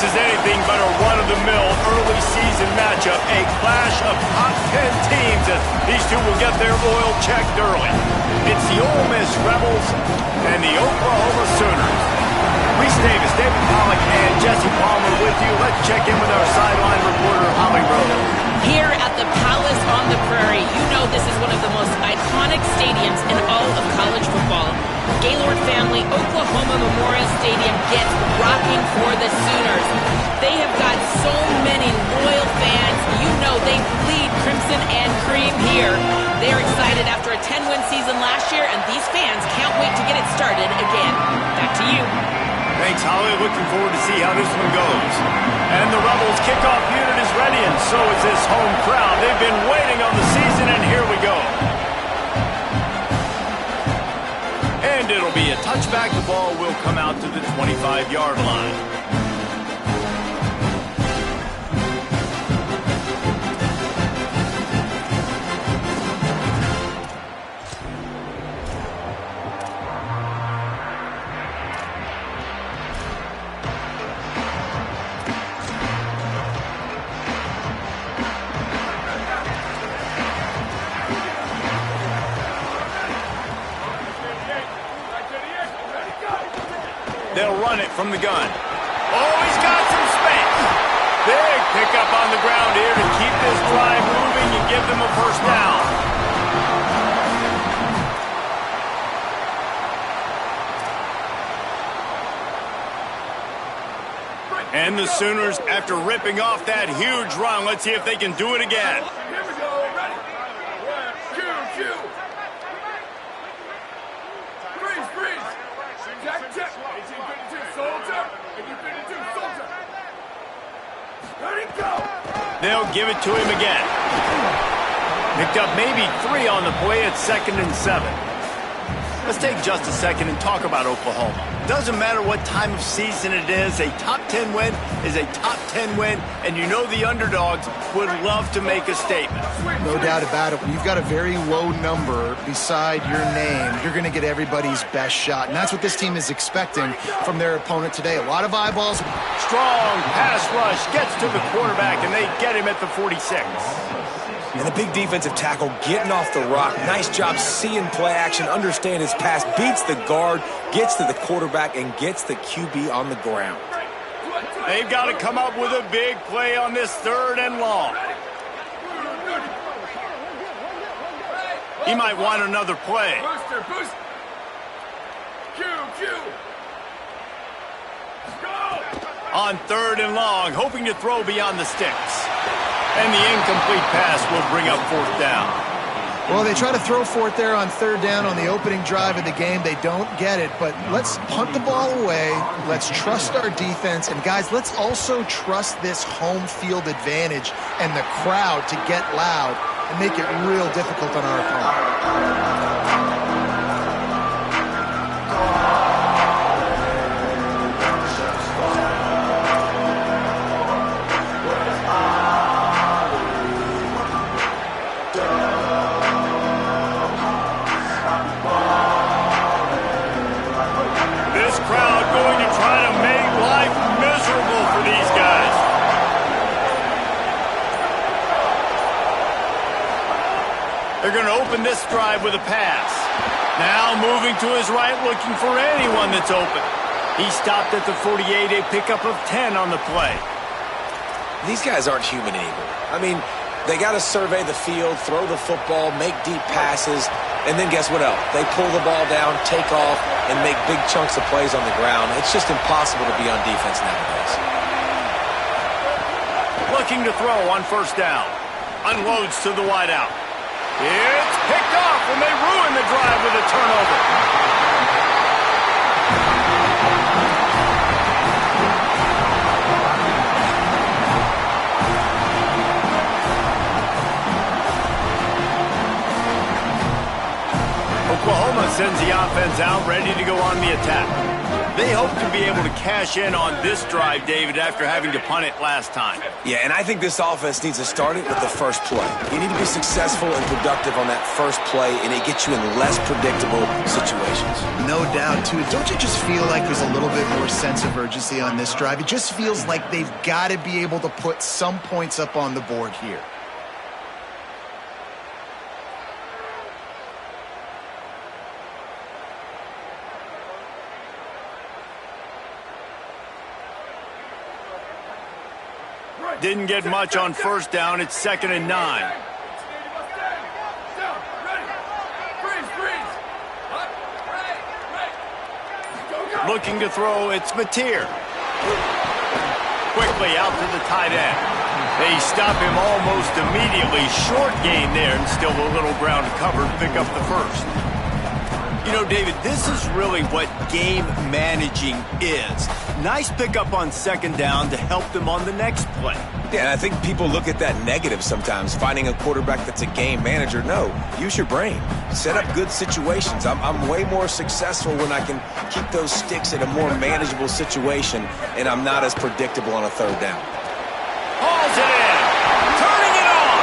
This is anything but a run-of-the-mill early season matchup, a clash of top 10 teams as these two will get their oil checked early. It's the Ole Miss Rebels and the Oklahoma Sooners. Reese Davis, David Pollack, and Jesse Palmer with you. Let's check in with our sideline reporter, Holly Rowe. Here at the Palace on the Prairie, you know this is one of the most iconic stadiums in all of college football. Gaylord family, Oklahoma Memorial Stadium gets rocking for the Sooners. They have got so many loyal fans. You know they bleed crimson and cream here. They're excited after a 10-win season last year, and these fans can't wait to get it started again. Back to you. Thanks, Holly. Looking forward to see how this one goes. And the Rebels kickoff unit is ready, and so is this home crowd. They've been waiting on the season, and here we go. And it'll be a touchback. The ball will come out to the 25-yard line. They'll run it from the gun. Oh, he's got some space. Big pickup on the ground here to keep this drive moving and give them a first down. And the Sooners, after ripping off that huge run, let's see if they can do it again. Here we go. Ready? Q. Freeze. Check. 1852, soldier. 1852, soldier. Ready, go. They'll give it to him again. Picked up maybe 3 on the play at 2nd and 7. Let's take just a second and talk about Oklahoma. Doesn't matter what time of season it is, a top 10 win is a top 10 win, and you know the underdogs would love to make a statement. No doubt about it. When you've got a very low number beside your name, you're going to get everybody's best shot, and that's what this team is expecting from their opponent today. A lot of eyeballs. Strong pass rush gets to the quarterback, and they get him at the 46. And the big defensive tackle getting off the rock. Nice job seeing play action, understand his pass, beats the guard, gets to the quarterback, and gets the QB on the ground. They've got to come up with a big play on this 3rd and long. He might want another play. Booster. Q. Go. On 3rd and long, hoping to throw beyond the sticks. And the incomplete pass will bring up 4th down. Well, they try to throw for it there on 3rd down on the opening drive of the game. They don't get it, but let's punt the ball away. Let's trust our defense. And, guys, let's also trust this home field advantage and the crowd to get loud and make it real difficult on our opponent. They're going to open this drive with a pass. Now moving to his right, looking for anyone that's open. He stopped at the 48, a pickup of 10 on the play. These guys aren't human anymore. I mean, they got to survey the field, throw the football, make deep passes, and then guess what else? They pull the ball down, take off, and make big chunks of plays on the ground. It's just impossible to be on defense nowadays. Looking to throw on 1st down. Unloads to the wideout. It's picked off, and they ruin the drive with a turnover. Oklahoma sends the offense out, ready to go on the attack. They hope to be able to cash in on this drive, David, after having to punt it last time. Yeah, and I think this offense needs to start it with the first play. You need to be successful and productive on that first play, and it gets you in less predictable situations. No doubt, too. Don't you just feel like there's a little bit more sense of urgency on this drive? It just feels like they've got to be able to put some points up on the board here. Didn't get much on first down. It's 2nd and 9. Looking to throw, it's Mateer. Quickly out to the tight end. They stop him almost immediately. Short gain there, and still a little ground to cover to pick up the first. You know, David, this is really what game managing is. Nice pickup on 2nd down to help them on the next play. Yeah, and I think people look at that negative sometimes, finding a quarterback that's a game manager. No, use your brain. Set up good situations. I'm way more successful when I can keep those sticks in a more manageable situation, and I'm not as predictable on a 3rd down. Hauls it in. Turning it on.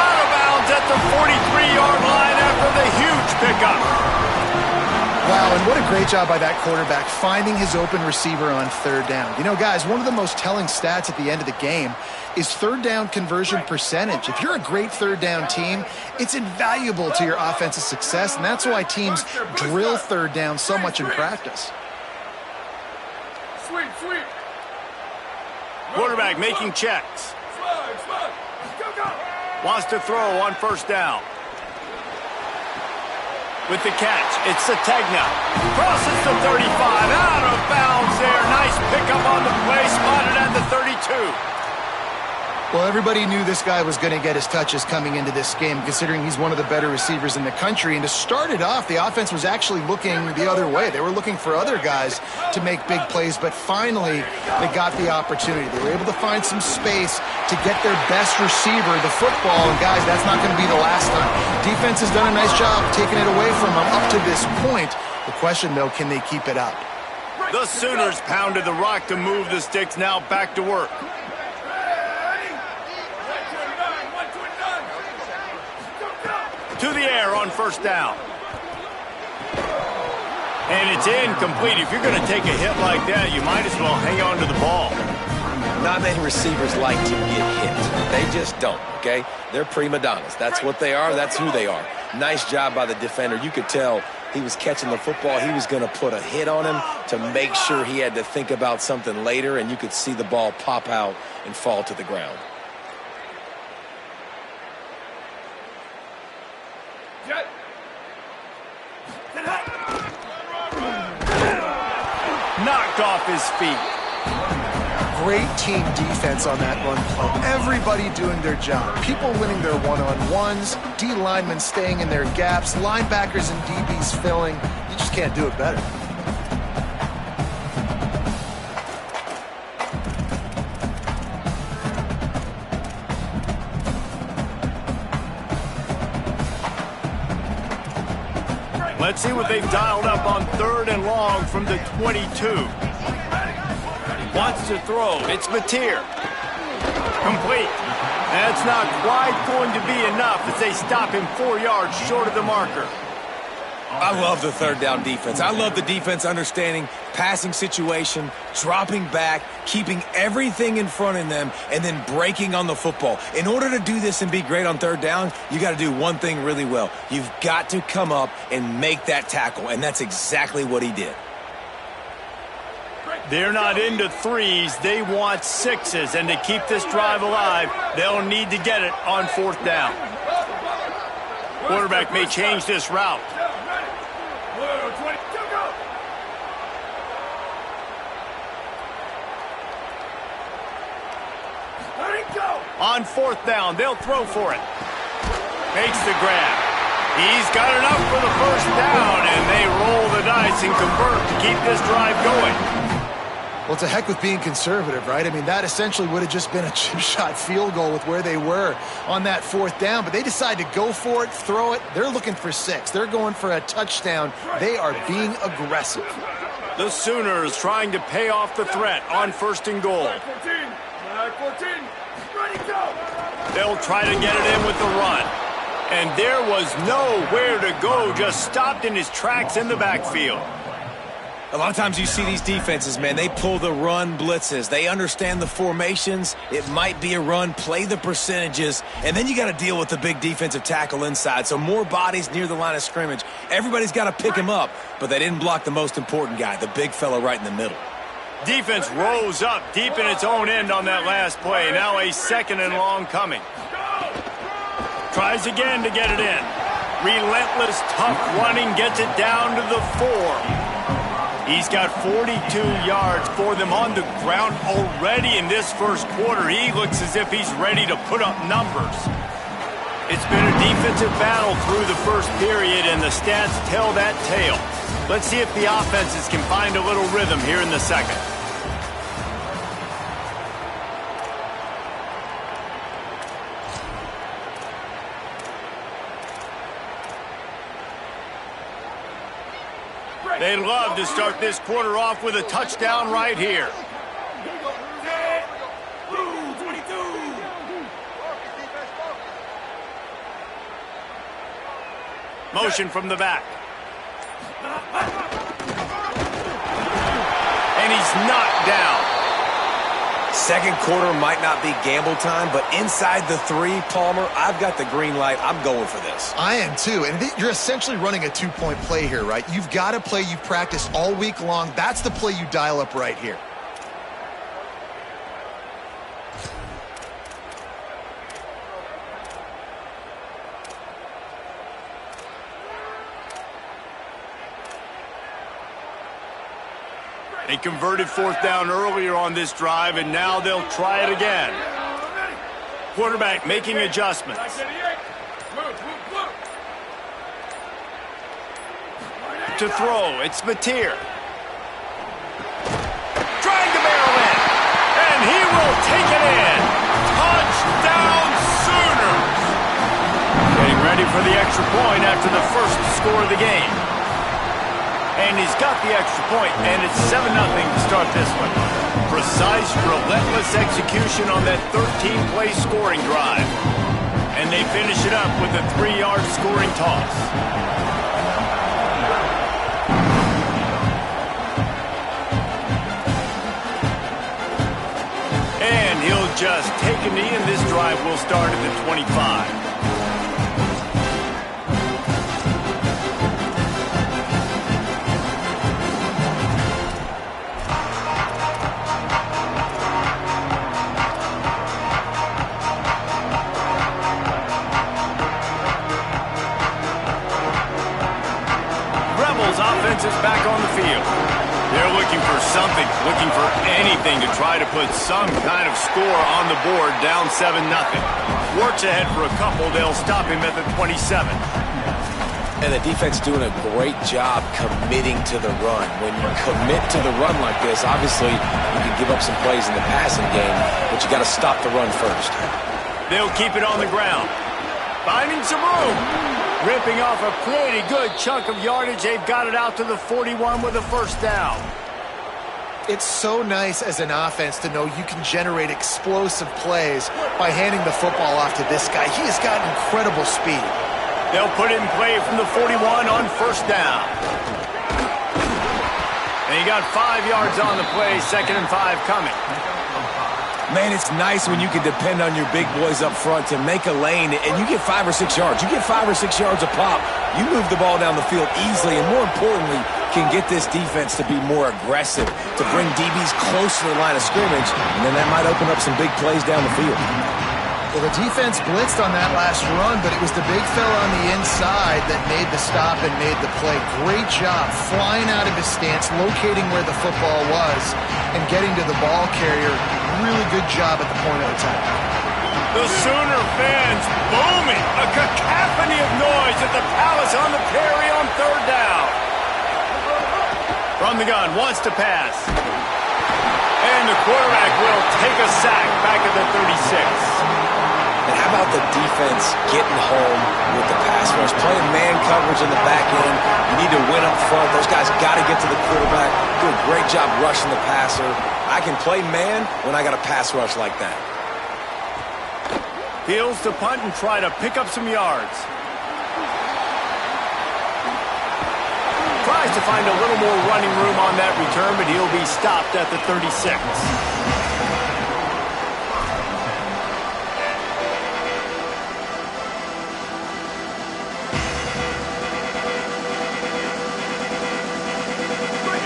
Out of bounds at the 43-yard line after the huge pickup. Wow, and what a great job by that quarterback finding his open receiver on 3rd down. You know, guys, one of the most telling stats at the end of the game is 3rd down conversion percentage. If you're a great 3rd down team, it's invaluable to your offensive success, and that's why teams drill 3rd down so much in practice. Sweep. Quarterback making checks. Slide. Go. Wants to throw on 1st down. With the catch, it's Sategna. Crosses the 35, out of bounds there. Nice pickup on the play, spotted at the 32. Well, everybody knew this guy was going to get his touches coming into this game, considering he's one of the better receivers in the country. And to start it off, the offense was actually looking the other way. They were looking for other guys to make big plays, but finally they got the opportunity. They were able to find some space to get their best receiver the football. And guys, that's not going to be the last time. Defense has done a nice job taking it away from them up to this point. The question, though, can they keep it up? The Sooners pounded the rock to move the sticks, now back to work. To the air on 1st down. And it's incomplete. If you're going to take a hit like that, you might as well hang on to the ball. Not many receivers like to get hit. They just don't, okay? They're prima donnas. That's what they are. That's who they are. Nice job by the defender. You could tell he was catching the football. He was going to put a hit on him to make sure he had to think about something later, and you could see the ball pop out and fall to the ground. Knocked off his feet. Great team defense on that run play. Everybody doing their job. People winning their one-on-ones, D linemen staying in their gaps, linebackers and DBs filling. You just can't do it better. Let's see what they've dialed up on 3rd and long from the 22. Wants to throw. It's Mateer. Complete. That's not quite going to be enough as they stop him 4 yards short of the marker. I love the 3rd down defense. I love the defense understanding passing situation, dropping back, keeping everything in front of them, and then breaking on the football. In order to do this and be great on 3rd down, you got to do one thing really well. You've got to come up and make that tackle, and that's exactly what he did. They're not into 3s. They want 6s, and to keep this drive alive, they'll need to get it on 4th down. Quarterback may change this route. On 4th down, they'll throw for it. Makes the grab. He's got enough for the 1st down, and they roll the dice and convert to keep this drive going. Well, to heck with being conservative, right? I mean, that essentially would have just been a chip shot field goal with where they were on that 4th down, but they decide to go for it, throw it. They're looking for 6. They're going for a touchdown. They are being aggressive. The Sooners trying to pay off the threat on 1st and goal. Flag 14. Flag 14. Ready, go. They'll try to get it in with the run. And there was nowhere to go, just stopped in his tracks in the backfield. A lot of times you see these defenses, man, they pull the run blitzes. They understand the formations. It might be a run, play the percentages, and then you got to deal with the big defensive tackle inside. So more bodies near the line of scrimmage. Everybody's got to pick him up, but they didn't block the most important guy, the big fella right in the middle. Defense rose up deep in its own end on that last play. Now a 2nd and long coming. Tries again to get it in. Relentless, tough running, gets it down to the 4. He's got 42 yards for them on the ground already in this 1st quarter. He looks as if he's ready to put up numbers. It's been a defensive battle through the 1st period, and the stats tell that tale. Let's see if the offenses can find a little rhythm here in the 2nd. They'd love to start this quarter off with a touchdown right here. Blue 22. Motion from the back. And he's knocked down. 2nd quarter might not be gamble time, but inside the 3, Palmer, I've got the green light. I'm going for this. I am too, and you're essentially running a 2-point play here, right? You've got a play you've practiced all week long. That's the play you dial up right here. They converted 4th down earlier on this drive, and now they'll try it again. Quarterback making adjustments. To throw, it's Mateer. Trying to barrel in, and he will take it in. Touchdown Sooners! Getting ready for the extra point after the 1st score of the game. And he's got the extra point, and it's 7-0 to start this one. Precise, relentless execution on that 13-play scoring drive. And they finish it up with a 3-yard scoring toss. And he'll just take a knee, and this drive will start at the 25. Offense is back on the field. They're looking for something, looking for anything to try to put some kind of score on the board, down 7-0. Works ahead for a couple. They'll stop him at the 27. And the defense doing a great job committing to the run. When you commit to the run like this, obviously you can give up some plays in the passing game, but you got to stop the run first. They'll keep it on the ground. Finding some room. Ripping off a pretty good chunk of yardage. They've got it out to the 41 with a 1st down. It's so nice as an offense to know you can generate explosive plays by handing the football off to this guy. He has got incredible speed. They'll put it in play from the 41 on 1st down. And he got 5 yards on the play, 2nd and 5 coming. Man, it's nice when you can depend on your big boys up front to make a lane, and you get 5 or 6 yards. You get 5 or 6 yards a pop. You move the ball down the field easily, and more importantly, can get this defense to be more aggressive, to bring DBs close to the line of scrimmage, and then that might open up some big plays down the field. Well, the defense blitzed on that last run, but it was the big fella on the inside that made the stop and made the play. Great job flying out of his stance, locating where the football was, and getting to the ball carrier. Really good job at the point of attack. The Sooner fans booming. A cacophony of noise at the Palace on the Prairie on 3rd down. From the gun, wants to pass. And the quarterback will take a sack back at the 36. And how about the defense getting home with the pass rush? Playing man coverage in the back end. You need to win up front. Those guys got to get to the quarterback. Do a great job rushing the passer. I can play man when I got a pass rush like that. Fields to punt and try to pick up some yards. Tries to find a little more running room on that return, but he'll be stopped at the 36.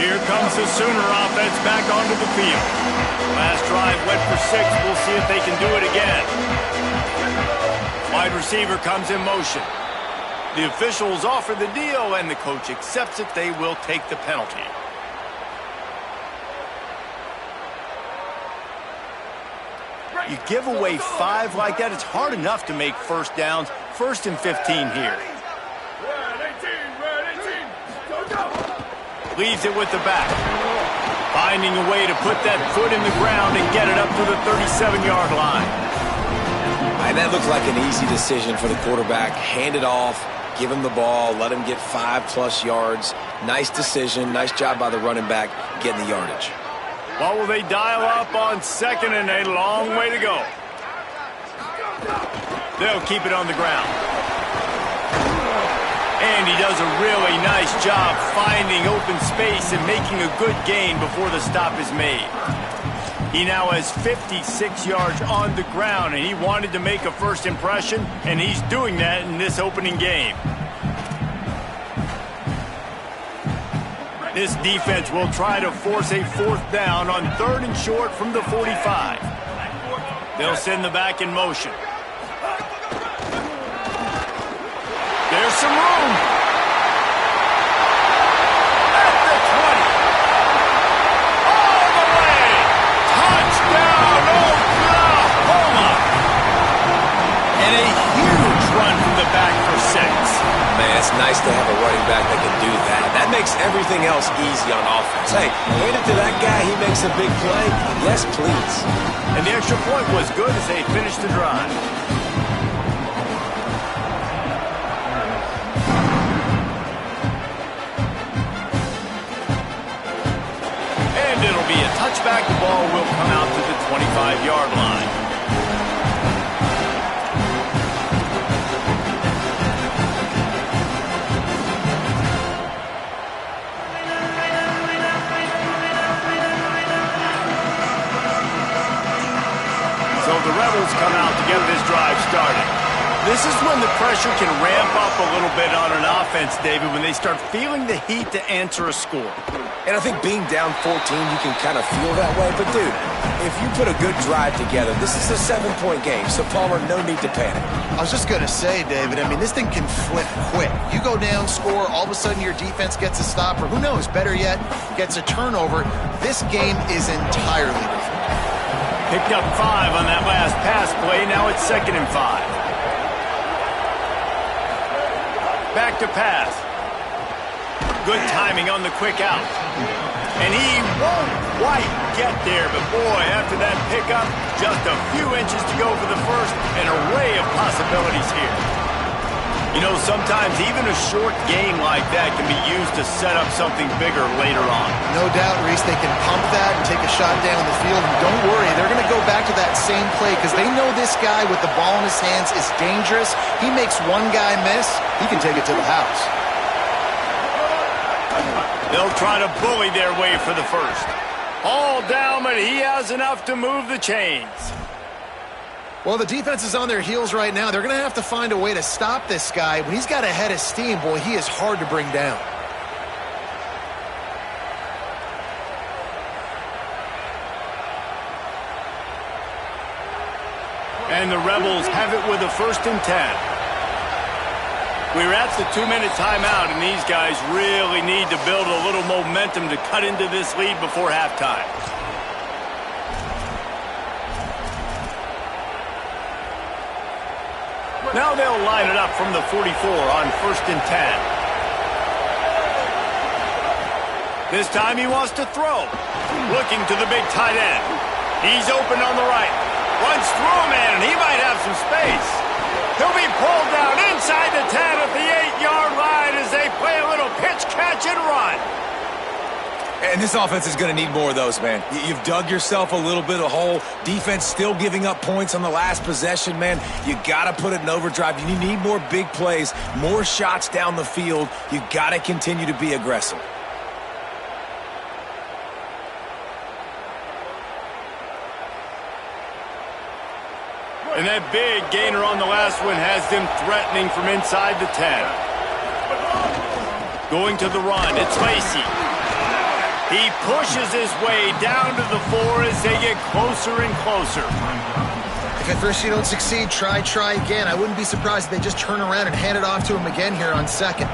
Here comes the Sooner offense back onto the field. Last drive went for 6. We'll see if they can do it again. Wide receiver comes in motion. The officials offer the deal, and the coach accepts it. They will take the penalty. You give away 5 like that, it's hard enough to make first downs. 1st and 15 here. Leaves it with the back. Finding a way to put that foot in the ground and get it up to the 37-yard line. And that looked like an easy decision for the quarterback. Hand it off, give him the ball, let him get 5+ yards. Nice decision. Nice job by the running back getting the yardage. What will they dial up on 2nd and a long way to go? They'll keep it on the ground. And he does a really nice job finding open space and making a good gain before the stop is made. He now has 56 yards on the ground, and he wanted to make a first impression, and he's doing that in this opening game. This defense will try to force a 4th down on 3rd and short from the 45. They'll send the back in motion. There's some room. At the 20. All the way. Touchdown, Oklahoma. And a huge run from the back for 6. Man, it's nice to have a running back that can do that. That makes everything else easy on offense. Hey, hand it to that guy. He makes a big play. Yes, please. And the extra point was good as they finished the drive. It'll be a touchback. The ball will come out to the 25-yard line. So the Rebels come out to get this drive started. This is when the pressure can ramp up a little bit on an offense, David, when they start feeling the heat to answer a score. And I think being down 14, you can kind of feel that way. But, dude, if you put a good drive together, this is a 7-point game. So, Palmer, no need to panic. I was just going to say, David, I mean, this thing can flip quick. You go down, score, all of a sudden your defense gets a stop, or who knows, better yet, gets a turnover. This game is entirely different. Picked up 5 on that last pass play. Now it's 2nd and 5. Back to pass. Good timing on the quick out. And he won't quite get there, but boy, after that pickup, just a few inches to go for the first. An array of possibilities here. You know, sometimes even a short game like that can be used to set up something bigger later on. No doubt, Reese, they can pump that and take a shot down the field. And don't worry, they're going to go back to that same play because they know this guy with the ball in his hands is dangerous. He makes one guy miss, he can take it to the house. They'll try to bully their way for the first. All down, but he has enough to move the chains. Well, the defense is on their heels right now. They're going to have to find a way to stop this guy. When he's got a head of steam, boy, he is hard to bring down. And the Rebels have it with a 1st and 10. We're at the 2-minute timeout, and these guys really need to build a little momentum to cut into this lead before halftime. Now they'll line it up from the 44 on 1st and 10. This time he wants to throw. Looking to the big tight end. He's open on the right. 1 runs through a man, and he might have some space. He'll be pulled down inside the 10 at the 8-yard line as they play a little pitch, catch, and run. And this offense is going to need more of those, man. You've dug yourself a little bit of hole. Defense still giving up points on the last possession, man. You got to put it in overdrive. You need more big plays, more shots down the field. You got to continue to be aggressive. And that big gainer on the last one has them threatening from inside the 10. Going to the run, it's Lacey. He pushes his way down to the 4 as they get closer and closer. If at first you don't succeed, try again. I wouldn't be surprised if they just turn around and hand it off to him again here on second.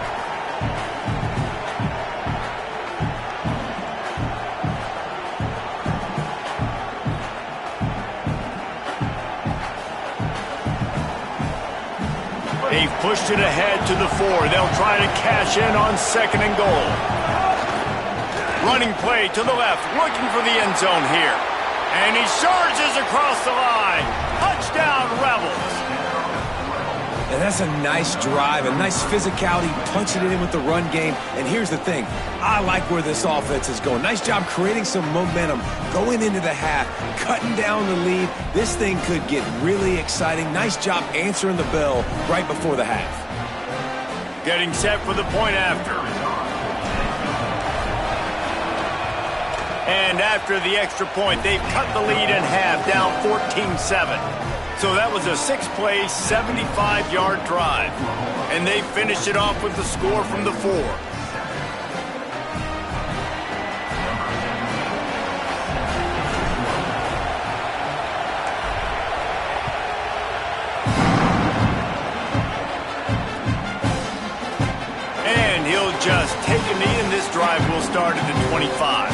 They've pushed it ahead to the 4. They'll try to cash in on second and goal. Running play to the left, looking for the end zone here. And he surges across the line. Touchdown, Rebels. And that's a nice drive, a nice physicality, punching it in with the run game. And here's the thing. I like where this offense is going. Nice job creating some momentum, going into the half, cutting down the lead. This thing could get really exciting. Nice job answering the bell right before the half. Getting set for the point after. And after the extra point, they've cut the lead in half, down 14-7. So that was a 6-play, 75-yard drive. And they finished it off with the score from the 4. And he'll just take a knee, and this drive will start at the 25.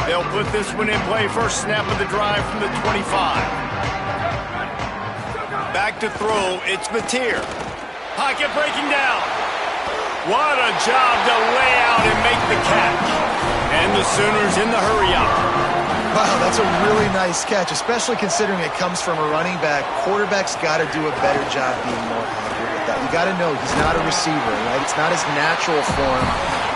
They'll put this one in play. First snap of the drive from the 25. Back to throw. It's Mateer. Pocket breaking down. What a job to lay out and make the catch. And the Sooners in the hurry-up. Wow, that's a really nice catch, especially considering it comes from a running back. Quarterback's got to do a better job being more accurate with that. You got to know he's not a receiver, right? It's not his natural form.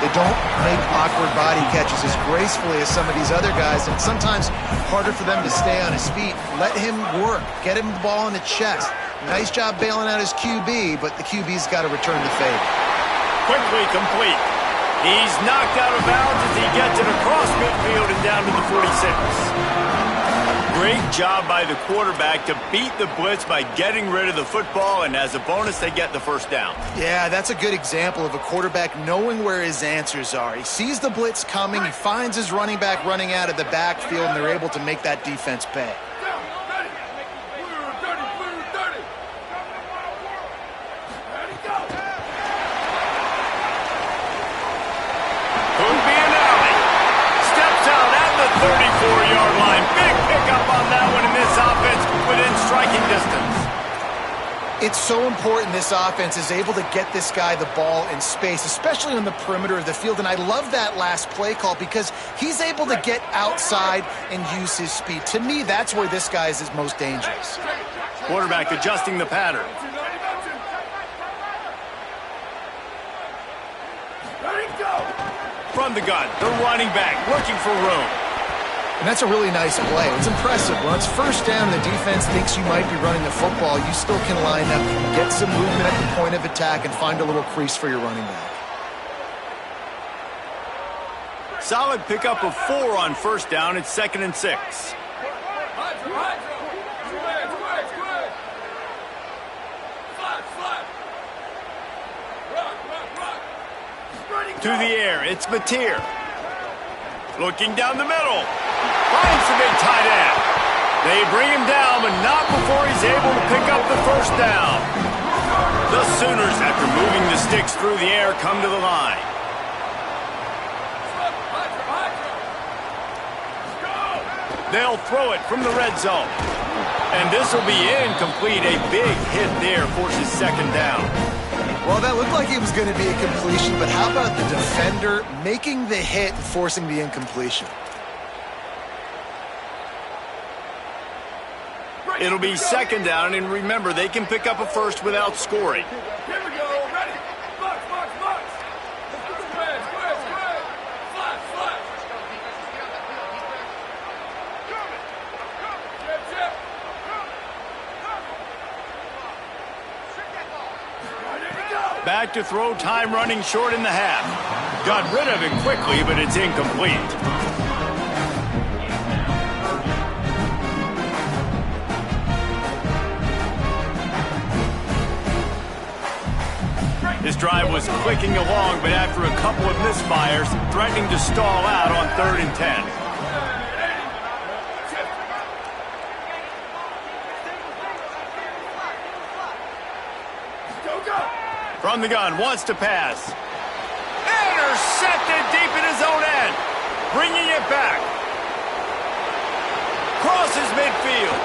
They don't make awkward body catches as gracefully as some of these other guys, and sometimes harder for them to stay on his feet. Let him work. Get him the ball in the chest. Nice job bailing out his QB, but the QB's got to return the favor. Quickly complete. He's knocked out of bounds as he gets it across midfield and down to the 46. Great job by the quarterback to beat the blitz by getting rid of the football, and as a bonus, they get the first down. Yeah, that's a good example of a quarterback knowing where his answers are. He sees the blitz coming, he finds his running back running out of the backfield, and they're able to make that defense pay. Could be an alley. Steps out at the 34-yard line. Big pickup on that one, and this offense within striking distance. It's so important this offense is able to get this guy the ball in space, especially on the perimeter of the field. And I love that last play call because he's able to get outside and use his speed. To me, that's where this guy is his most dangerous. Quarterback adjusting the pattern. From the gun, the running back looking for room. And that's a really nice play. It's impressive. When it's first down, the defense thinks you might be running the football. You still can line up, get some movement at the point of attack, and find a little crease for your running back. Solid pickup of 4 on first down. It's 2nd and 6. To the air, it's Mateer. Looking down the middle. Finds the big tight end. They bring him down, but not before he's able to pick up the first down. The Sooners, after moving the sticks through the air, come to the line. They'll throw it from the red zone. And this will be incomplete. A big hit there forces second down. Well, that looked like it was going to be a completion, but how about the defender making the hit and forcing the incompletion? It'll be second down, and remember, they can pick up a first without scoring. Here we go. Ready. Box, box, box. Square, square, square. Flat, flat. Chip, chip. Ready to go. Back to throw, time running short in the half. Got rid of it quickly, but it's incomplete. This drive was clicking along, but after a couple of misfires, threatening to stall out on 3rd and 10. Go, go. From the gun, wants to pass. Intercepted deep in his own end. Bringing it back. Crosses midfield.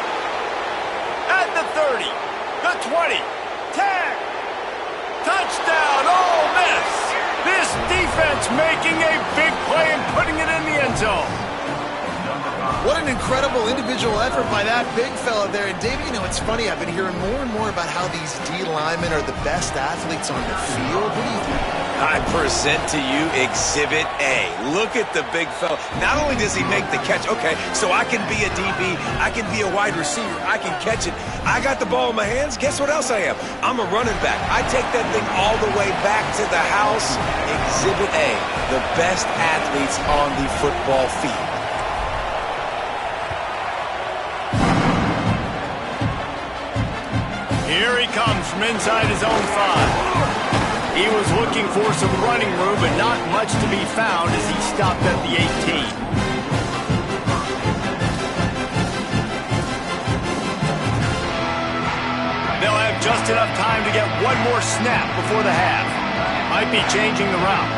At the 30, the 20, 10. Touchdown, Ole Miss! This defense making a big play and putting it in the end zone. What an incredible individual effort by that big fella there. And, David, you know, it's funny. I've been hearing more and more about how these D linemen are the best athletes on the field. What do you think? I present to you Exhibit A. Look at the big fella. Not only does he make the catch, okay, so I can be a DB, I can be a wide receiver, I can catch it. I got the ball in my hands. Guess what else I am? I'm a running back. I take that thing all the way back to the house. Exhibit A, the best athletes on the football field. Here he comes from inside his own 5. He was looking for some running room, but not much to be found as he stopped at the 18. They'll have just enough time to get one more snap before the half. Might be changing the route.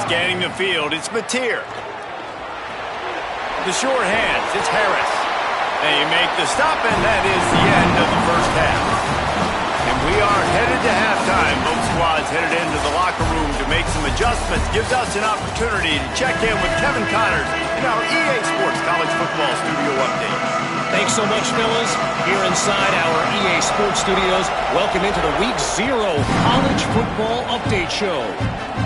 Scanning the field, it's Mateer. The short hands, it's Harris. They make the stop, and that is the end of the first half. And we are headed to halftime. Both squads headed into the locker room to make some adjustments. Gives us an opportunity to check in with Kevin Connors in our EA Sports College Football Studio Update. Thanks so much, fellas. Here inside our EA Sports Studios, welcome into the Week 0 College Football Update Show.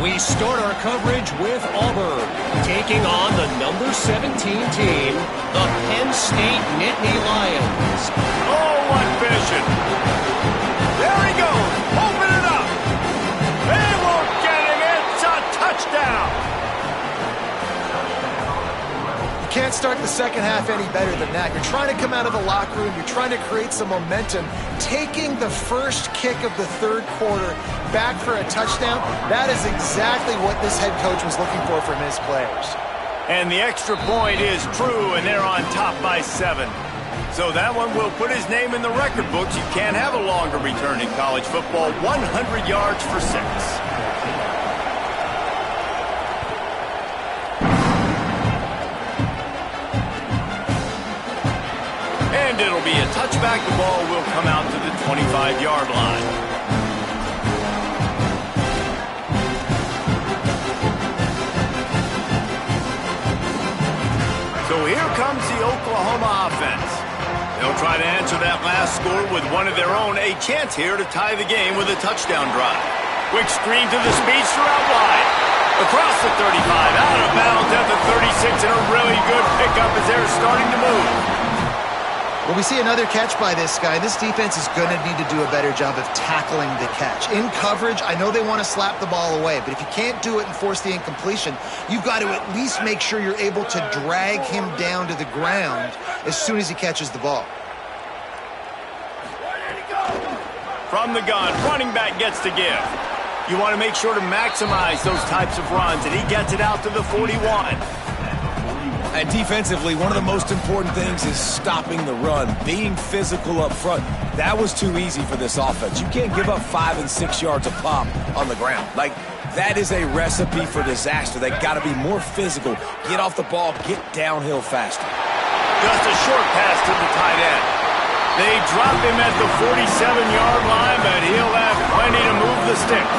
We start our coverage with Auburn, taking on the number 17 team, the Penn State Nittany Lions. Oh, what vision! There he goes! Open it up! They won't get him! It's a touchdown! You can't start the second half any better than that. You're trying to come out of the locker room. You're trying to create some momentum. Taking the first kick of the third quarter back for a touchdown, that is exactly what this head coach was looking for from his players. And the extra point is true, and they're on top by 7. So that one will put his name in the record books. You can't have a longer return in college football. 100 yards for 6. And it'll be a touchback. The ball will come out to the 25-yard line. So here comes the Oklahoma offense. They'll try to answer that last score with one of their own. A chance here to tie the game with a touchdown drive. Quick screen to the speedster out wide. Across the 35, out of bounds at the 36, and a really good pickup as they're starting to move. Well, we see another catch by this guy. This defense is going to need to do a better job of tackling the catch. In coverage, I know they want to slap the ball away, but if you can't do it and force the incompletion, you've got to at least make sure you're able to drag him down to the ground as soon as he catches the ball. From the gun, running back gets to give. You want to make sure to maximize those types of runs, and he gets it out to the 41. And defensively, one of the most important things is stopping the run, being physical up front. That was too easy for this offense. You can't give up 5 and 6 yards a pop on the ground. Like, That is a recipe for disaster. They got to be more physical, get off the ball, get downhill faster. Just a short pass to the tight end. They drop him at the 47-yard line, but he'll have plenty to move the sticks.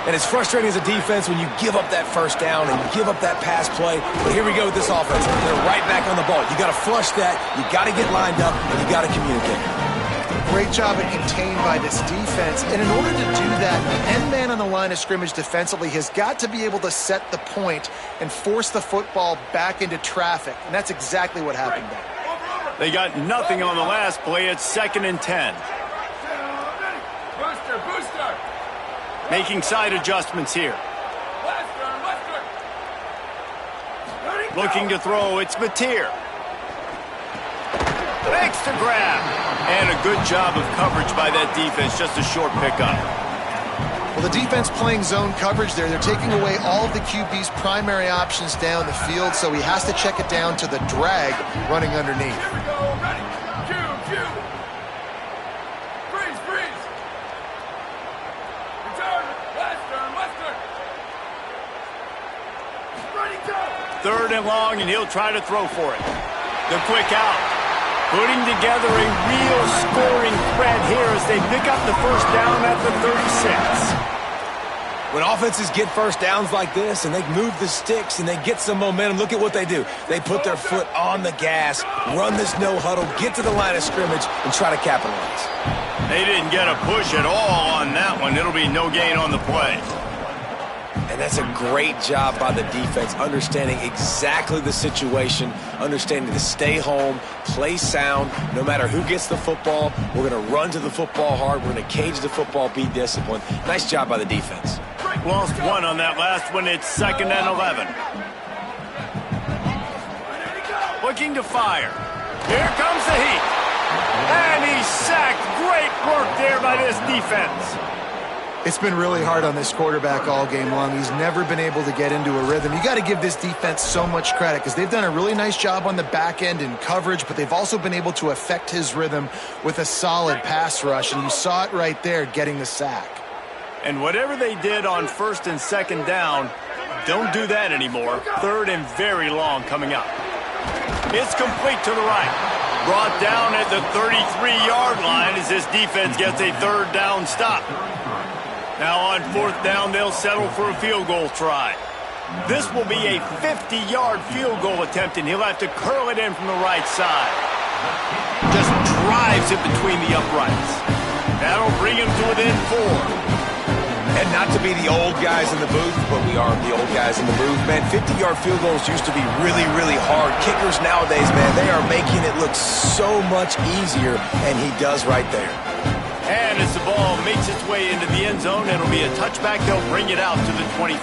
And it's frustrating as a defense when you give up that first down and you give up that pass play. But here we go with this offense. They're right back on the ball. You got to flush that. You got to get lined up, and you got to communicate. Great job at contained by this defense. And in order to do that, the end man on the line of scrimmage defensively has got to be able to set the point and force the football back into traffic. And that's exactly what happened there. They got nothing on the last play. It's 2nd and 10. Booster. Making side adjustments here. Looking to throw. It's Mateer. Makes the grab. And a good job of coverage by that defense. Just a short pickup. Well, the defense playing zone coverage there. They're taking away all of the QB's primary options down the field, so he has to check it down to the drag running underneath. Here we go. Ready. Cue. Freeze. Return. Western. Ready, go. 3rd and long, and he'll try to throw for it. The quick out. Putting together a real scoring threat here as they pick up the first down at the 36. When offenses get first downs like this and they move the sticks and they get some momentum, look at what they do. They put their foot on the gas, run this no huddle, get to the line of scrimmage, and try to capitalize. They didn't get a push at all on that one. It'll be no gain on the play. And that's a great job by the defense, understanding exactly the situation, understanding to stay home, play sound. No matter who gets the football, we're going to run to the football hard. We're going to cage the football, be disciplined. Nice job by the defense. Lost one on that last one. It's 2nd and 11. Looking to fire. Here comes the heat. And he's sacked. Great work there by this defense. It's been really hard on this quarterback all game long. He's never been able to get into a rhythm. You got to give this defense so much credit because they've done a really nice job on the back end in coverage, but they've also been able to affect his rhythm with a solid pass rush, and you saw it right there getting the sack. And whatever they did on 1st and 2nd down, don't do that anymore. 3rd and very long coming up. It's complete to the right. Brought down at the 33-yard line as this defense gets a 3rd down stop. Now on 4th down, they'll settle for a field goal try. This will be a 50-yard field goal attempt, and he'll have to curl it in from the right side. Just drives it between the uprights. That'll bring him to within 4. And not to be the old guys in the booth, but we are the old guys in the booth, man. 50-yard field goals used to be really, really hard. Kickers nowadays, man, they are making it look so much easier, and he does right there. And as the ball makes its way into the end zone, it'll be a touchback. They'll bring it out to the 25.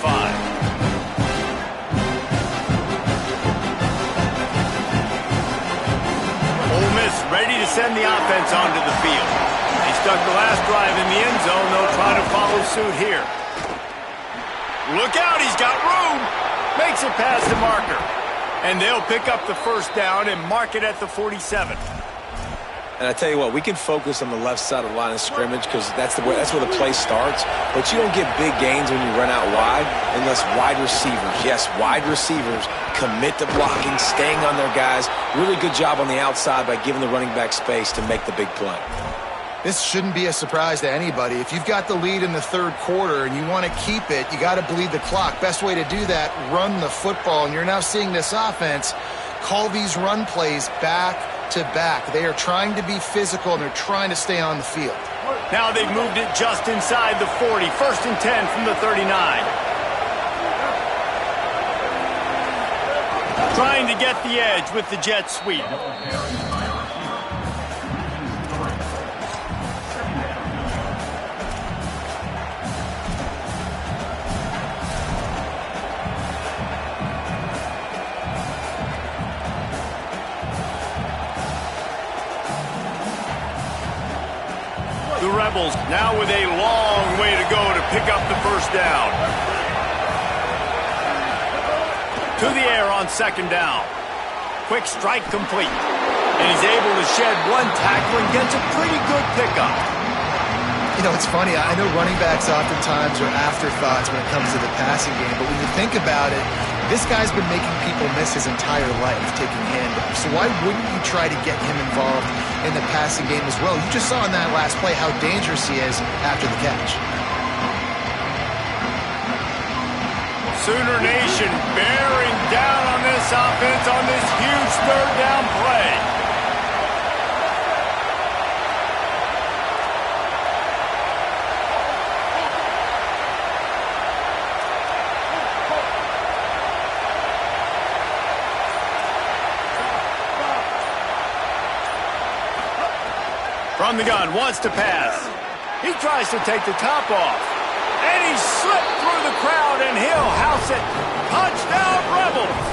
Ole Miss ready to send the offense onto the field. They stuck the last drive in the end zone. They'll try to follow suit here. Look out, he's got room. Makes it past the marker. And they'll pick up the first down and mark it at the 47. And I tell you what, we can focus on the left side of the line of scrimmage because that's where the play starts. But you don't get big gains when you run out wide unless wide receivers, yes, wide receivers, commit to blocking, staying on their guys. Really good job on the outside by giving the running back space to make the big play. This shouldn't be a surprise to anybody. If you've got the lead in the 3rd quarter and you want to keep it, you got to bleed the clock. Best way to do that, run the football. And you're now seeing this offense call these run plays back to back. They are trying to be physical, and they're trying to stay on the field. Now they've moved it just inside the 40. 1st and 10 from the 39. Trying to get the edge with the jet sweep. The Rebels now with a long way to go to pick up the first down. To the air on 2nd down. Quick strike complete. And he's able to shed one tackle and gets a pretty good pickup. You know, it's funny. I know running backs oftentimes are afterthoughts when it comes to the passing game, but when you think about it, this guy's been making people miss his entire life taking handoffs. So why wouldn't you try to get him involved in the passing game as well? You just saw in that last play how dangerous he is after the catch. Sooner Nation bearing down on this offense on this huge third down play. From the gun, wants to pass. He tries to take the top off. And he slipped through the crowd, and he'll house it. Touchdown, Rebels!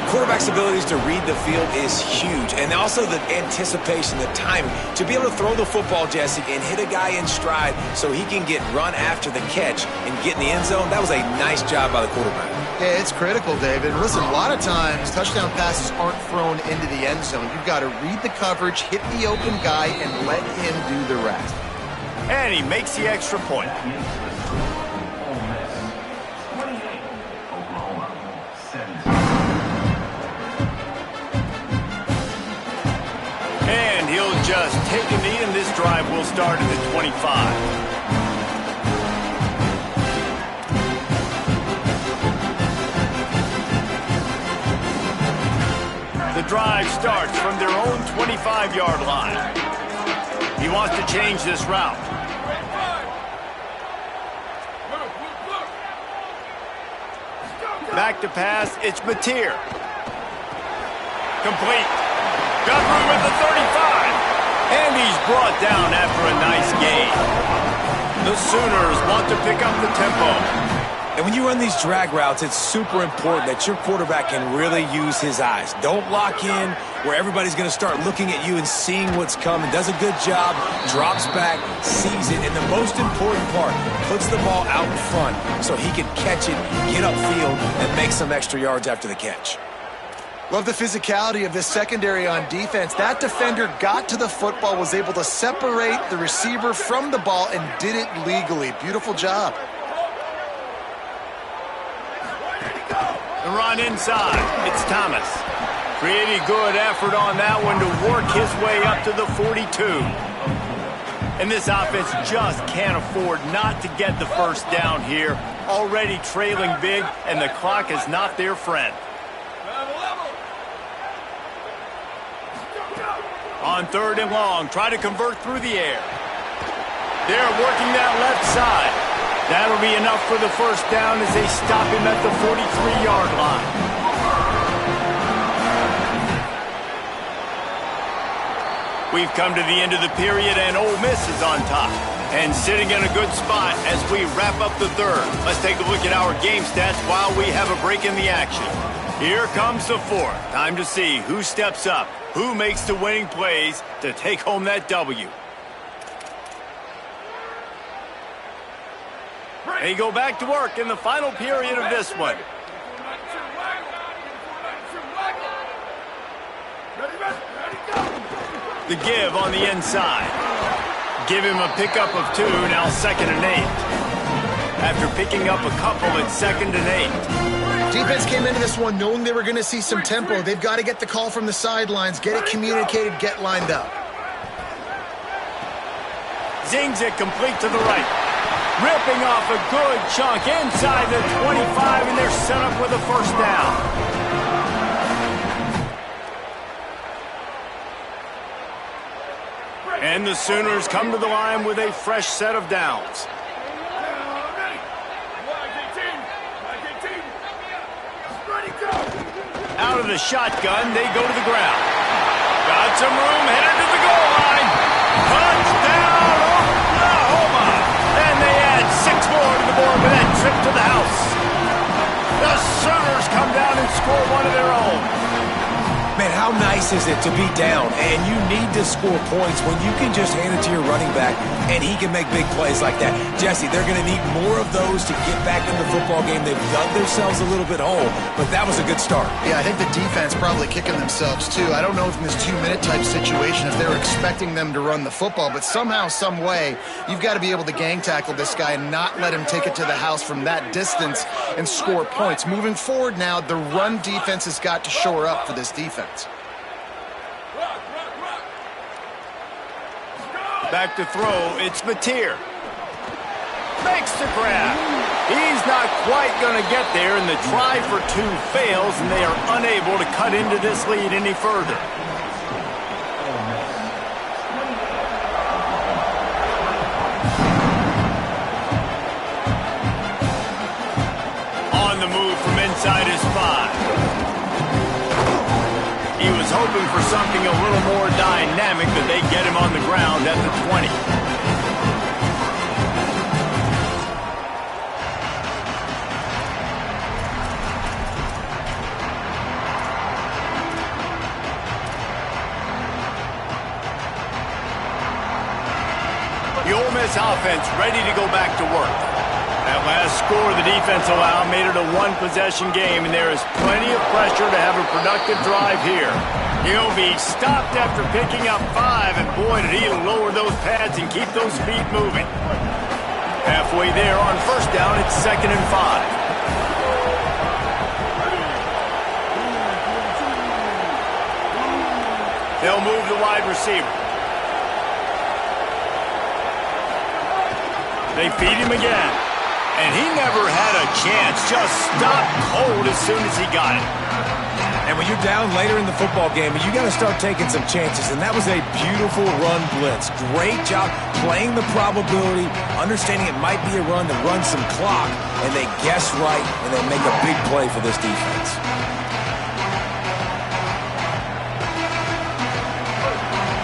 Quarterback's abilities to read the field is huge, and also the anticipation, the timing. To be able to throw the football, Jesse, and hit a guy in stride so he can get run after the catch and get in the end zone, that was a nice job by the quarterback. Yeah, it's critical, David. Listen, a lot of times touchdown passes aren't thrown into the end zone. You've got to read the coverage, hit the open guy, and let him do the rest. And he makes the extra point. And he'll just take a knee, and this drive will start at the 25. The drive starts from their own 25-yard line. He wants to change this route. Back to pass, it's Mateer. Complete. Got room at the 35. And he's brought down after a nice gain. The Sooners want to pick up the tempo. And when you run these drag routes, it's super important that your quarterback can really use his eyes. Don't lock in where everybody's going to start looking at you and seeing what's coming. Does a good job, drops back, sees it, and the most important part, puts the ball out in front so he can catch it, get upfield, and make some extra yards after the catch. Love the physicality of this secondary on defense. That defender got to the football, was able to separate the receiver from the ball, and did it legally. Beautiful job. The run inside. It's Thomas. Pretty good effort on that one to work his way up to the 42. And this offense just can't afford not to get the first down here. Already trailing big, and the clock is not their friend. On third and long, try to convert through the air. They're working that left side. That'll be enough for the first down as they stop him at the 43-yard line. We've come to the end of the period, and Ole Miss is on top. And sitting in a good spot as we wrap up the third. Let's take a look at our game stats while we have a break in the action. Here comes the fourth. Time to see who steps up, who makes the winning plays to take home that W. They go back to work in the final period of this one. The give on the inside. Give him a pickup of 2, now 2nd and 8. After picking up a couple, it's 2nd and 8. Defense came into this one knowing they were going to see some tempo. They've got to get the call from the sidelines, get it communicated, get lined up. Zings it complete to the right. Ripping off a good chunk inside the 25, and they're set up with a first down. And the Sooners come to the line with a fresh set of downs. Out of the shotgun, they go to the ground. Got some room, headed to the goal line. Touchdown, Oklahoma! And they add 6 more to the board with that trip to the house. The Sooners come down and score one of their own. Man, how nice is it to be down and you need to score points when you can just hand it to your running back and he can make big plays like that? Jesse, they're going to need more of those to get back in the football game. They've dug themselves a little bit whole, but that was a good start. Yeah, I think the defense probably kicking themselves too. I don't know if in this 2-minute type situation if they were expecting them to run the football, but somehow, some way, you've got to be able to gang tackle this guy and not let him take it to the house from that distance and score points. Moving forward now, the run defense has got to shore up for this defense. Back to throw, it's Mateer. Makes the grab. He's not quite going to get there, and the try for 2 fails, and they are unable to cut into this lead any further. On the move from inside his 5. He was hoping for something a little more dynamic, but they get him on the ground at the 20. The Ole Miss offense ready to go back to work. That last score the defense allowed made it a 1-possession game, and there is plenty of pressure to have a productive drive here. He'll be stopped after picking up 5, and boy, did he lower those pads and keep those feet moving. Halfway there on first down, it's 2nd and 5. They'll move the wide receiver. They feed him again. And he never had a chance, just stopped cold as soon as he got it. And when you're down later in the football game, you got to start taking some chances, and that was a beautiful run blitz. Great job playing the probability, understanding it might be a run that runs some clock, and they guess right, and they make a big play for this defense.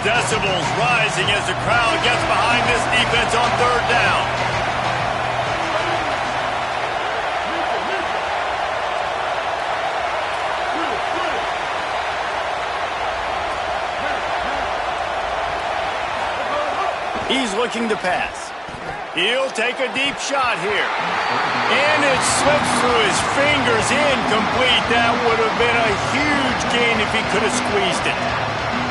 Decibels rising as the crowd gets behind this defense on 3rd down. He's looking to pass. He'll take a deep shot here. And it slips through his fingers, incomplete. That would have been a huge gain if he could have squeezed it.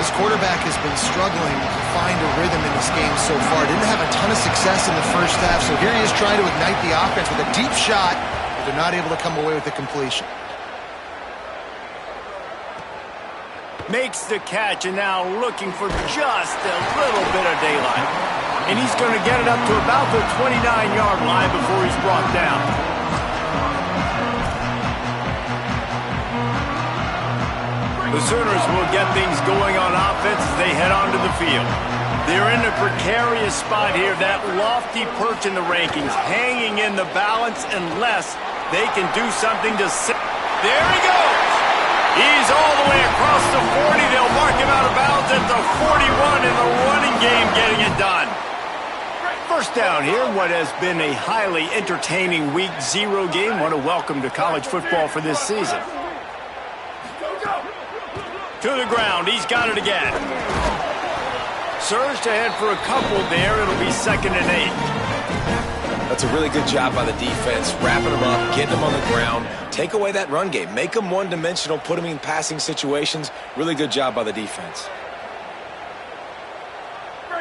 This quarterback has been struggling to find a rhythm in this game so far. Didn't have a ton of success in the first half, so here he is trying to ignite the offense with a deep shot, but they're not able to come away with the completion. Makes the catch, and now looking for just a little bit of daylight. And he's going to get it up to about the 29-yard line before he's brought down. The Sooners will get things going on offense as they head onto the field. They're in a precarious spot here, that lofty perch in the rankings, hanging in the balance unless they can do something to... There he goes! He's all the way across the 40. They'll mark him out of bounds at the 41 in the running game, getting it done. First down here, what has been a highly entertaining Week 0 game. What a welcome to college football for this season. To the ground, he's got it again. Surged ahead for a couple there. It'll be 2nd and 8. That's a really good job by the defense, wrapping them up, getting them on the ground. Take away that run game. Make them one-dimensional, put them in passing situations. Really good job by the defense.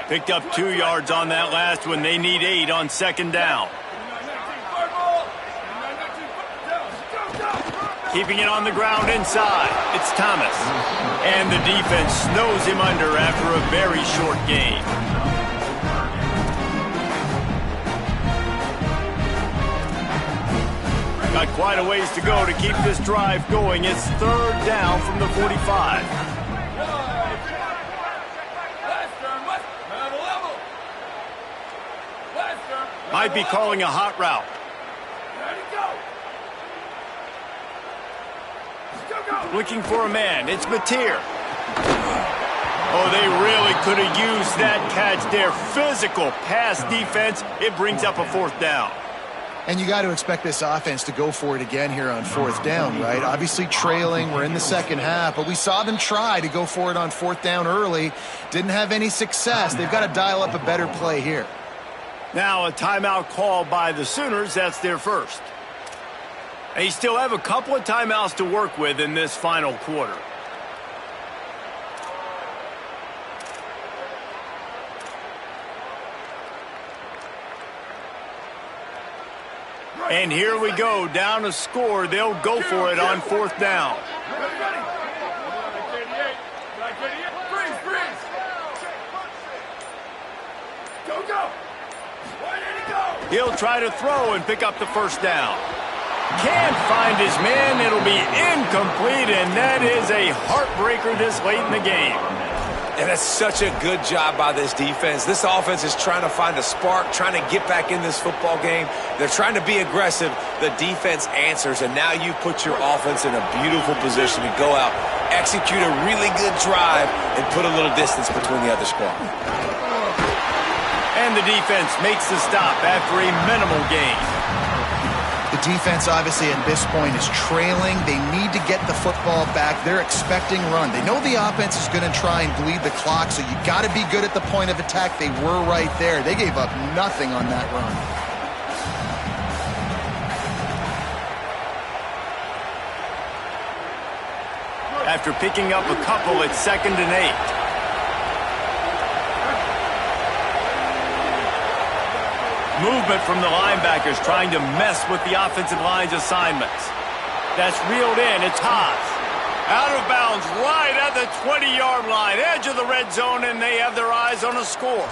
Picked up 2 yards on that last one. They need 8 on 2nd down. Keeping it on the ground inside. It's Thomas. And the defense snows him under after a very short gain. Got quite a ways to go to keep this drive going. It's 3rd down from the 45. Might be calling a hot route. Looking for a man. It's Mateer. Oh, they really could have used that catch there. Physical pass defense. It brings up a 4th down. And you got to expect this offense to go for it again here on fourth down, right? Obviously trailing, we're in the second half, but we saw them try to go for it on fourth down early. Didn't have any success. They've got to dial up a better play here. Now a timeout called by the Sooners. That's their first. They still have a couple of timeouts to work with in this final quarter. And here we go, down a score. They'll go for it on fourth down. He'll try to throw and pick up the first down. Can't find his man. It'll be incomplete, and that is a heartbreaker this late in the game. And that's such a good job by this defense. This offense is trying to find a spark, trying to get back in this football game. They're trying to be aggressive. The defense answers, and now you put your offense in a beautiful position to go out, execute a really good drive, and put a little distance between the other squad. And the defense makes the stop after a minimal gain. The defense, obviously, at this point is trailing. They need to get the football back. They're expecting run. They know the offense is going to try and bleed the clock, so you got to be good at the point of attack. They were right there. They gave up nothing on that run. After picking up a couple, it's 2nd and 8. Movement from the linebackers trying to mess with the offensive line's assignments. That's reeled in. It's Haas. Out of bounds right at the 20-yard line, edge of the red zone, and they have their eyes on a score.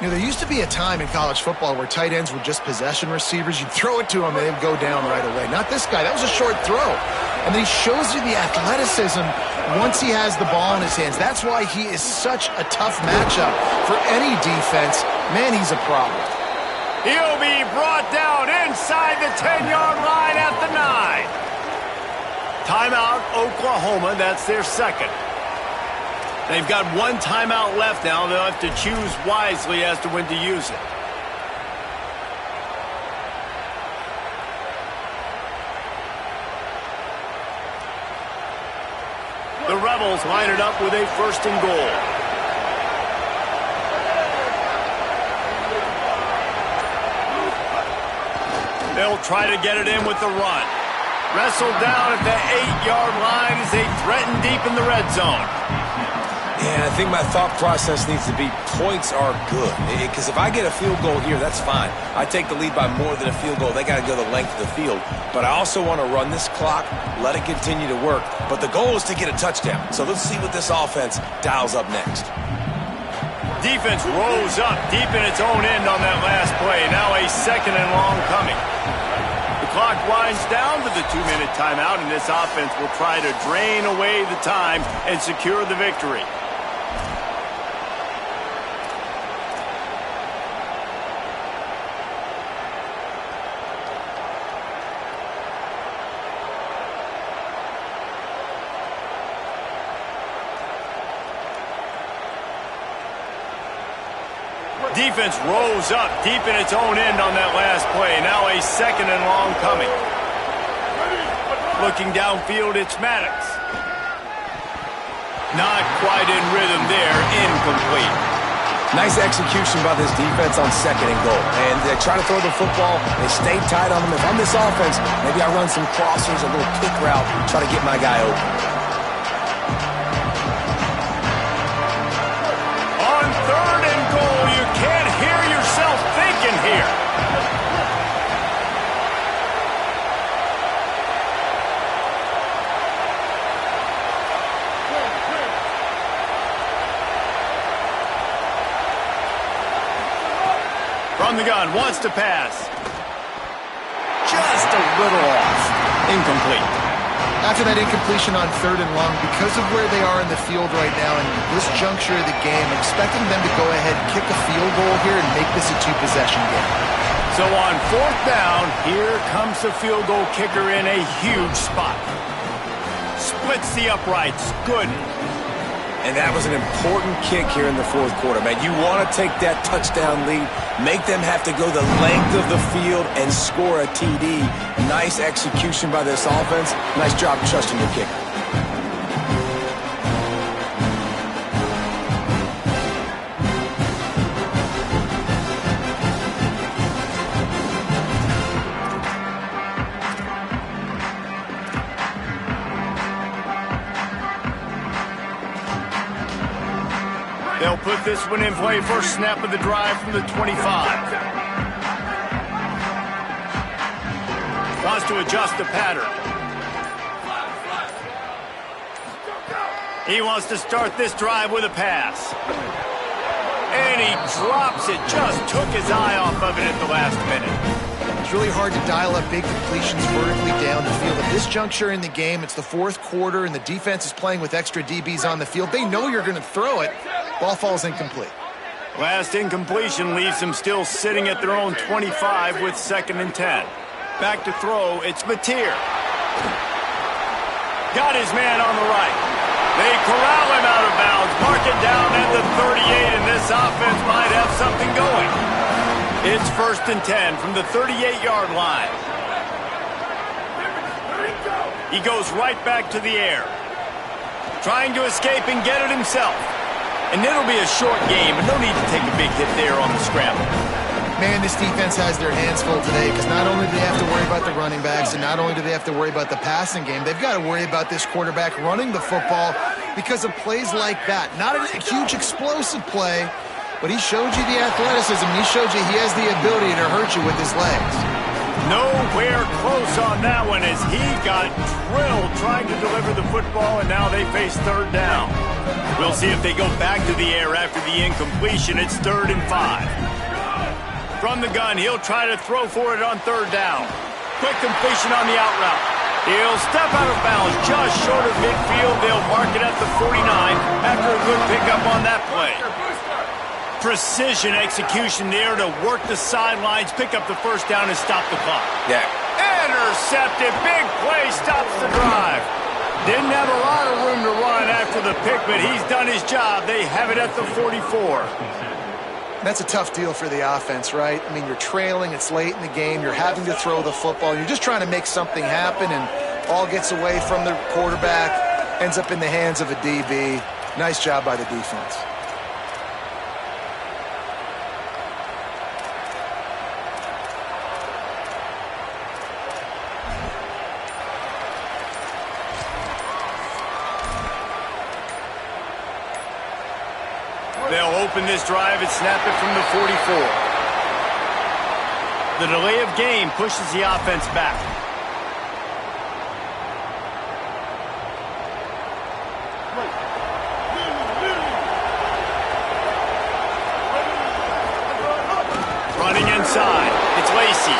You know, there used to be a time in college football where tight ends were just possession receivers. You'd throw it to them, and they'd go down right away. Not this guy. That was a short throw. And then he shows you the athleticism once he has the ball in his hands. That's why he is such a tough matchup for any defense. Man, he's a problem. He'll be brought down inside the 10-yard line at the 9. Timeout, Oklahoma. That's their second. They've got one timeout left now. They'll have to choose wisely as to when to use it. The Rebels line it up with a 1st and goal. They'll try to get it in with the run. Wrestled down at the 8-yard line as they threaten deep in the red zone. Yeah, I think my thought process needs to be points are good. Because if I get a field goal here, that's fine. I take the lead by more than a field goal. They got to go the length of the field. But I also want to run this clock, let it continue to work. But the goal is to get a touchdown. So let's see what this offense dials up next. Defense rose up deep in its own end on that last play. Now a 2nd and long coming. The clock winds down to the 2-minute timeout, and this offense will try to drain away the time and secure the victory. Defense rose up deep in its own end on that last play. Now a 2nd and long coming. Looking downfield, it's Maddox. Not quite in rhythm there. Incomplete. Nice execution by this defense on 2nd and goal. And they try to throw the football. They stay tight on them. If I'm this offense, maybe I run some crossers, a little kick route, try to get my guy open. On 3rd and goal, you can't hear yourself thinking here. From the gun, wants to pass. Just a little off. Incomplete. After that incompletion on 3rd and long, because of where they are in the field right now and this juncture of the game, I'm expecting them to go ahead and kick a field goal here and make this a 2-possession game. So on 4th down, here comes the field goal kicker in a huge spot. Splits the uprights. Good. And that was an important kick here in the fourth quarter, man. You want to take that touchdown lead, make them have to go the length of the field and score a TD. Nice execution by this offense. Nice job trusting your kicker. They'll put this one in play. First snap of the drive from the 25. Wants to adjust the pattern. He wants to start this drive with a pass. And he drops it. Just took his eye off of it at the last minute. It's really hard to dial up big completions vertically down the field. At this juncture in the game, it's the fourth quarter, and the defense is playing with extra DBs on the field. They know you're going to throw it. Ball falls incomplete. Last incompletion leaves them still sitting at their own 25 with 2nd and 10. Back to throw, it's Mateer. Got his man on the right. They corral him out of bounds, mark it down at the 38, and this offense might have something going. It's 1st and 10 from the 38-yard line. He goes right back to the air. Trying to escape and get it himself. And it'll be a short game, and no need to take a big hit there on the scramble. Man, this defense has their hands full today because not only do they have to worry about the running backs and not only do they have to worry about the passing game, they've got to worry about this quarterback running the football because of plays like that. Not a huge explosive play, but he showed you the athleticism. He showed you he has the ability to hurt you with his legs. Nowhere close on that one as he got drilled trying to deliver the football, and now they face 3rd down. We'll see if they go back to the air after the incompletion. It's 3rd and 5. From the gun, he'll try to throw for it on 3rd down. Quick completion on the out route. He'll step out of bounds just short of midfield. They'll mark it at the 49 after a good pickup on that play. Precision execution there to work the sidelines, pick up the 1st down, and stop the clock. Yeah. Intercepted. Big play stops the drive. Didn't have a lot of room to run after the pick, but he's done his job. They have it at the 44. That's a tough deal for the offense, right? I mean, you're trailing, it's late in the game, you're having to throw the football, you're just trying to make something happen, and all gets away from the quarterback, ends up in the hands of a DB. Nice job by the defense. They'll open this drive and snap it from the 44. The delay of game pushes the offense back. Running inside. It's Lacey.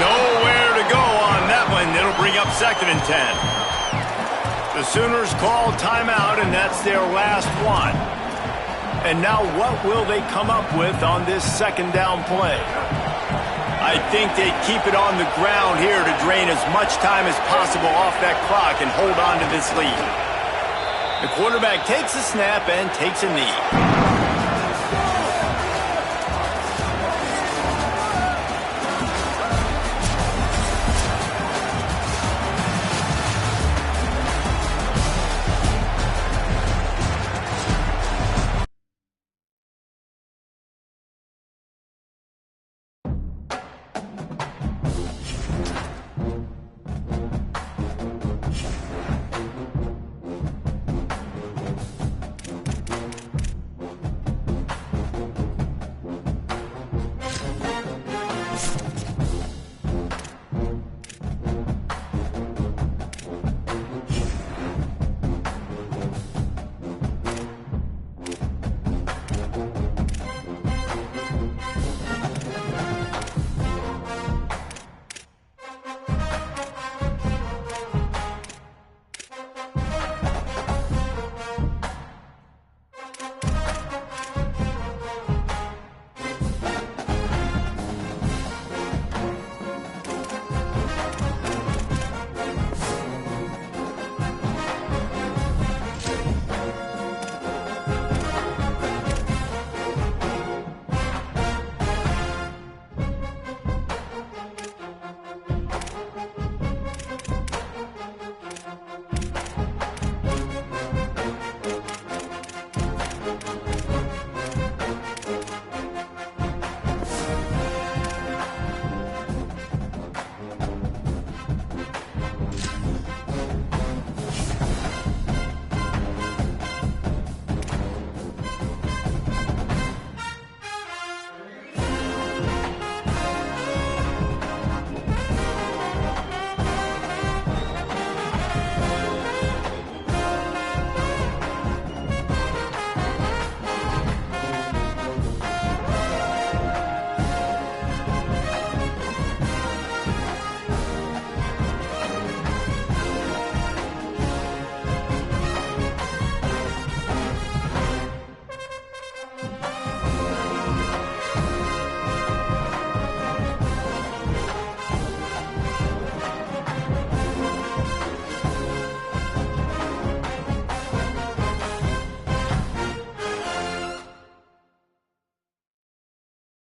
Nowhere to go on that one. It'll bring up 2nd and 10. The Sooners call timeout, and that's their last one. And now what will they come up with on this 2nd down play? I think they keep it on the ground here to drain as much time as possible off that clock and hold on to this lead. The quarterback takes a snap and takes a knee.